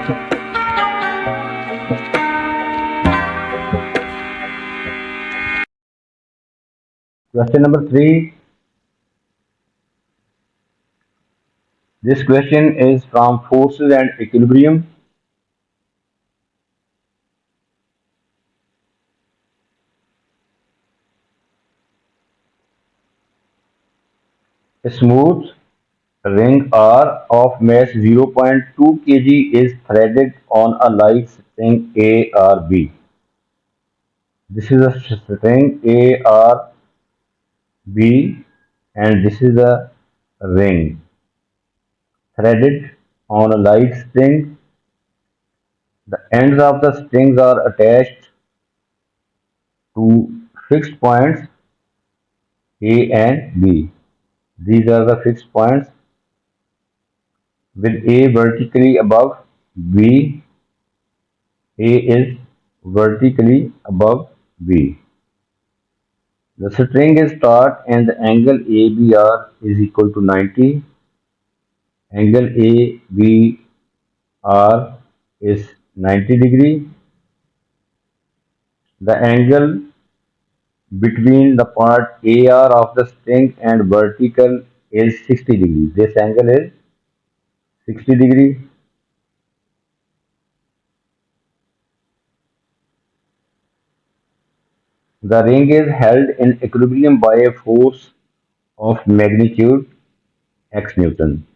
Question number 3. This question is from forces and equilibrium. A smooth ring R of mass 0.2 kg is threaded on a light string ARB. This is a string ARB and this is a ring threaded on a light string. The ends of the strings are attached to fixed points A and B. These are the fixed points with A vertically above B. A is vertically above B. The string is taut and the angle ABR is equal to 90. Angle ABR is 90 degree. The angle between the part AR of the string and vertical is 60 degree. This angle is 60 degree. The ring is held in equilibrium by a force of magnitude x Newton.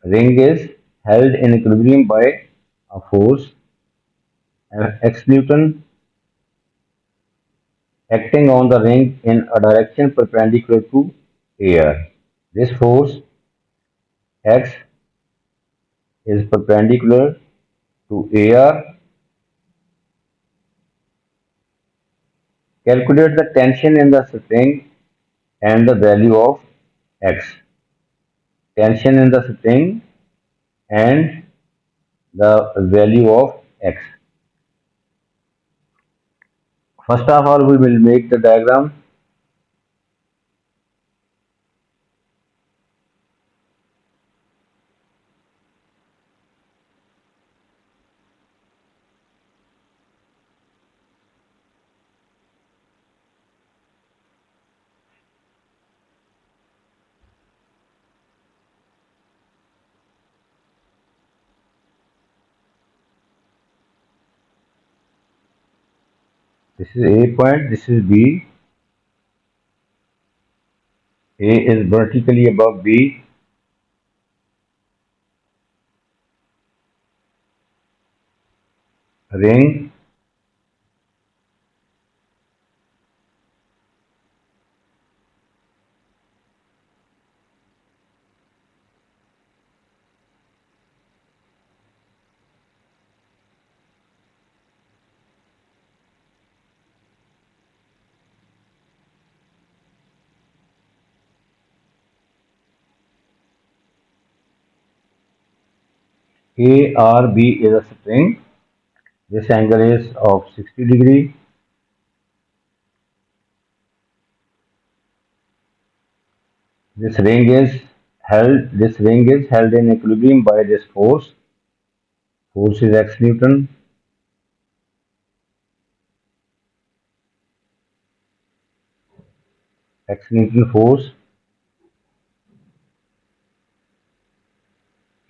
Ring is held in equilibrium by a force x Newton acting on the ring in a direction perpendicular to air. This force x is perpendicular to air. Calculate the tension in the string and the value of x. Tension in the string and the value of x. First of all, we will make the diagram. This is A point, this is B. A is vertically above B. Ring ARB is a string. This angle is of 60 degree. This ring is held in equilibrium by this force. Force is x Newton. X Newton force.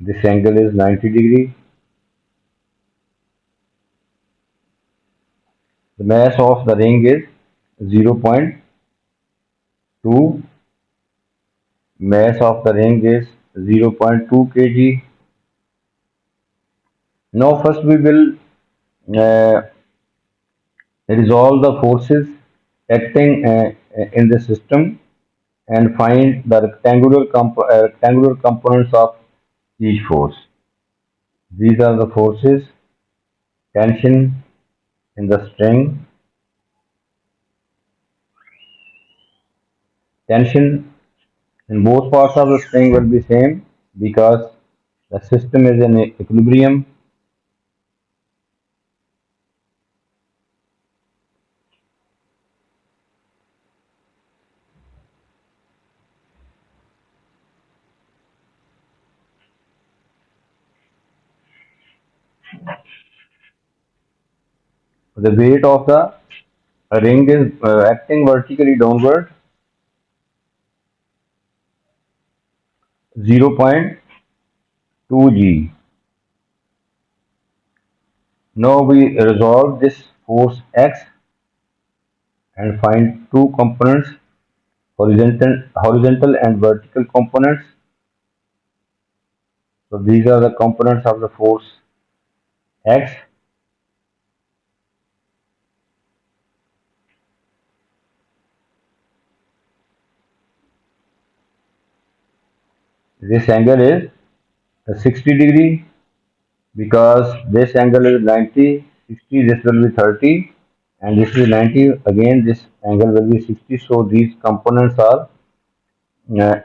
This angle is 90 degree. The mass of the ring is 0.2. Mass of the ring is 0.2 kg. Now first we will uh, resolve the forces acting in the system and find the rectangular components of each force. These are the forces: tension in the string, tension in both parts of the string will be same because the system is in equilibrium. The weight of the ring is acting vertically downward 0.2 g. Now we resolve this force X and find two components, horizontal and vertical components. So these are the components of the force X. This angle is 60 degree because this angle is 90, 60, this will be 30, and this is 90. Again, this angle will be 60. So these components are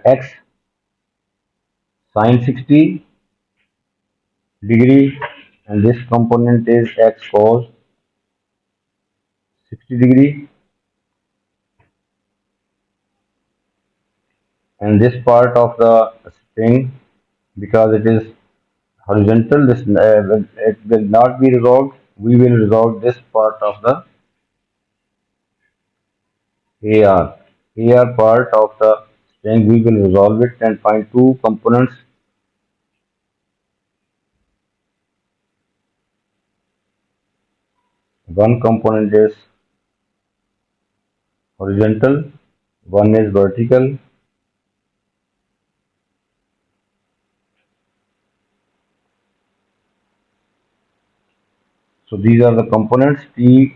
X sine 60 degree, and this component is X cos 60 degree, and this part of the string, because it is horizontal, this it will not be resolved. We will resolve this part of the AR. AR part of the string, we will resolve it and find two components. One component is horizontal, one is vertical. So these are the components. T,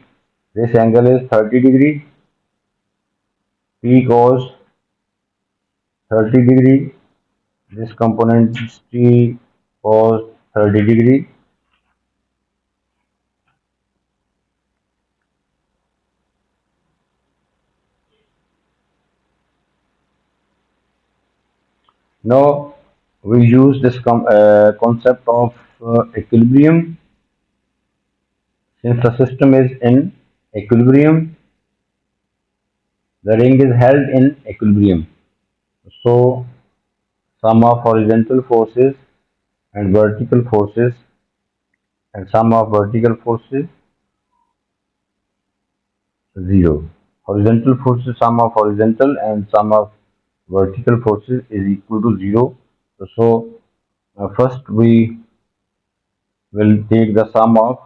this angle is 30 degree. T cos 30 degree. This component is T cos 30 degree. Now we use this concept of equilibrium. Since the system is in equilibrium, the ring is held in equilibrium. So sum of horizontal forces and vertical forces and sum of vertical forces 0. Horizontal forces, sum of horizontal and sum of vertical forces is equal to 0. So first we will take the sum of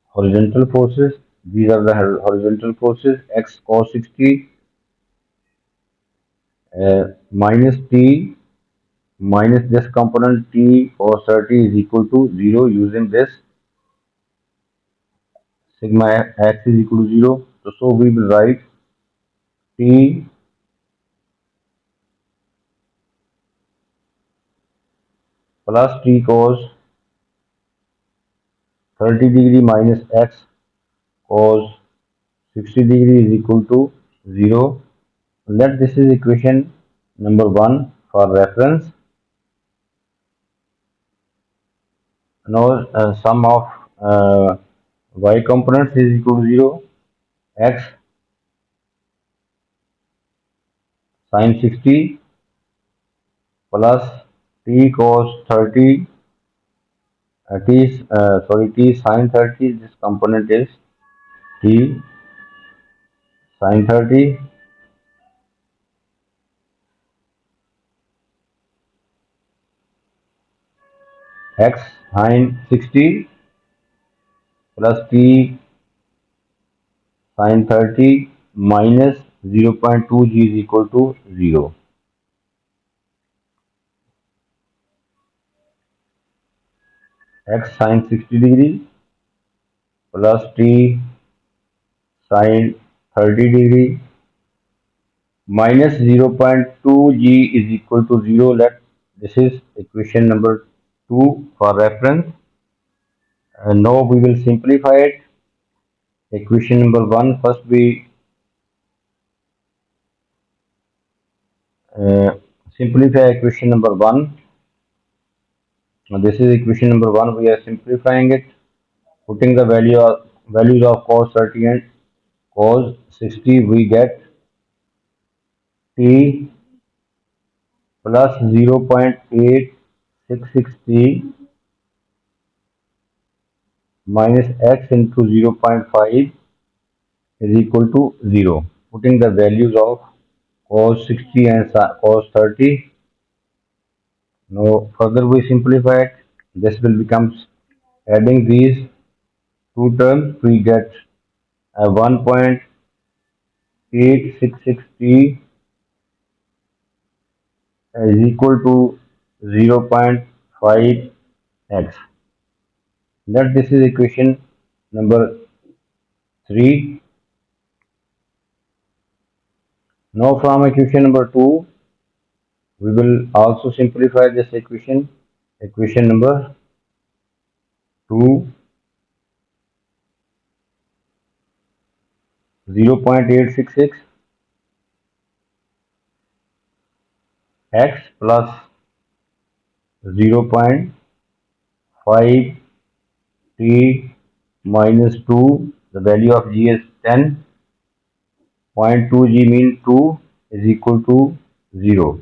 horizontal forces. These are the horizontal forces x cos 60 minus t minus this component t cos 30 is equal to 0 using this sigma x is equal to 0. So we will write t plus t cos 30 degree minus x cos 60 degree is equal to 0. Let this is equation number 1 for reference. Now sum of y components is equal to 0. X sin 60 plus t cos 30 t sin 30. This component is t sin 30 x sin 60 plus t sin 30 minus 0.2 g is equal to 0. X sin 60 degree plus t sin 30 degree minus 0.2 g is equal to 0. Let this is equation number 2 for reference. And now we will simplify it. Equation number 1, first we uh, simplify equation number 1. Now this is equation number 1. We are simplifying it, putting the values of cos 30 and cos 60. We get t plus 0.866t minus x into 0.5 is equal to 0. Putting the values of cos 60 and cos 30. Now further we simplify it. This will become adding these two terms. We get a 1.866t is equal to 0.5x. That this is equation number 3. Now from equation number 2, we will also simplify this equation. Equation number 2, 0.866 x plus 0.5 t minus 2. The value of g is 10. 0.2g mean 2 is equal to 0.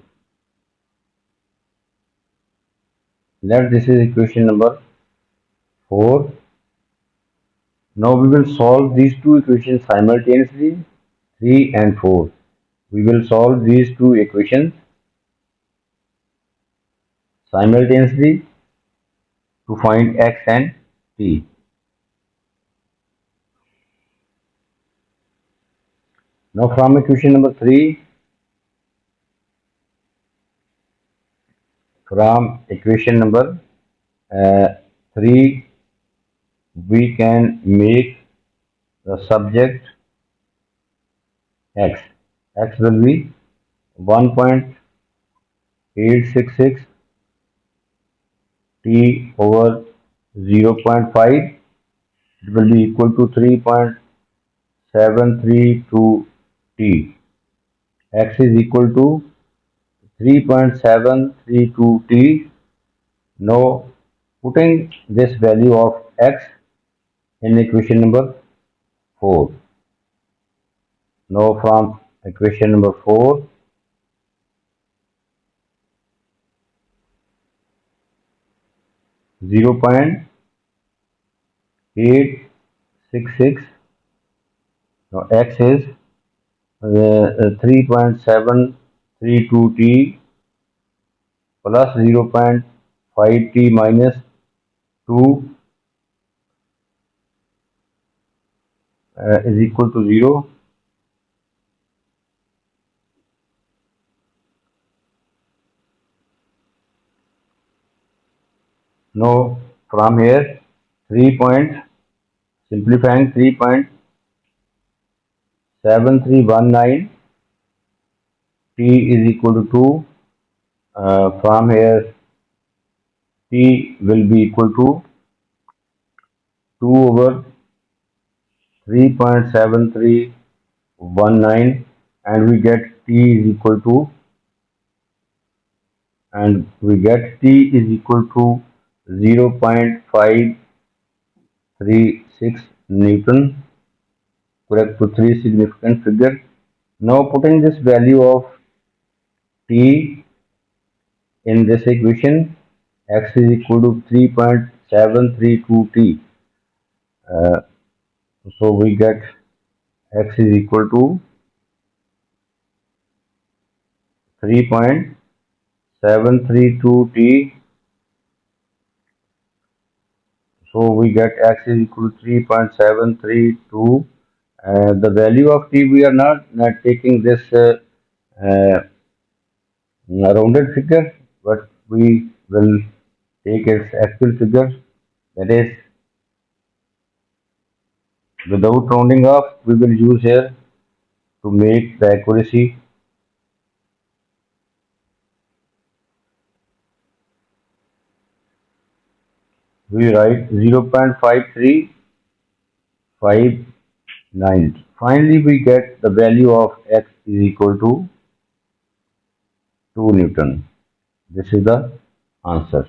Let this is equation number 4. Now we will solve these two equations simultaneously, 3 and 4. We will solve these two equations simultaneously to find x and t. Now from equation number 3, from equation number 3, we can make the subject x. X will be 1.866 t over 0.5. It will be equal to 3.732 t. X is equal to 3.732 t. Now putting this value of x in equation number 4. Now from equation number 4, 0.866. Now x is 3.732t plus 0.5t minus 2 is equal to 0. Now from here 3 point simplifying 3.7319 t is equal to 2. From here t will be equal to 2 over 3.7319 and we get t is equal to t is equal to 0.536 Newton, correct to three significant figure. Now putting this value of t in this equation, x is equal to 3.732t. Uh, so we get x is equal to 3.732t. So we get x is equal to 3.732. The value of t, we are not taking this rounded figure, but we will take its actual figure, that is without rounding off. We will use here to make the accuracy. We write 0.5359. Finally, we get the value of x is equal to 2 Newton. This is the answer.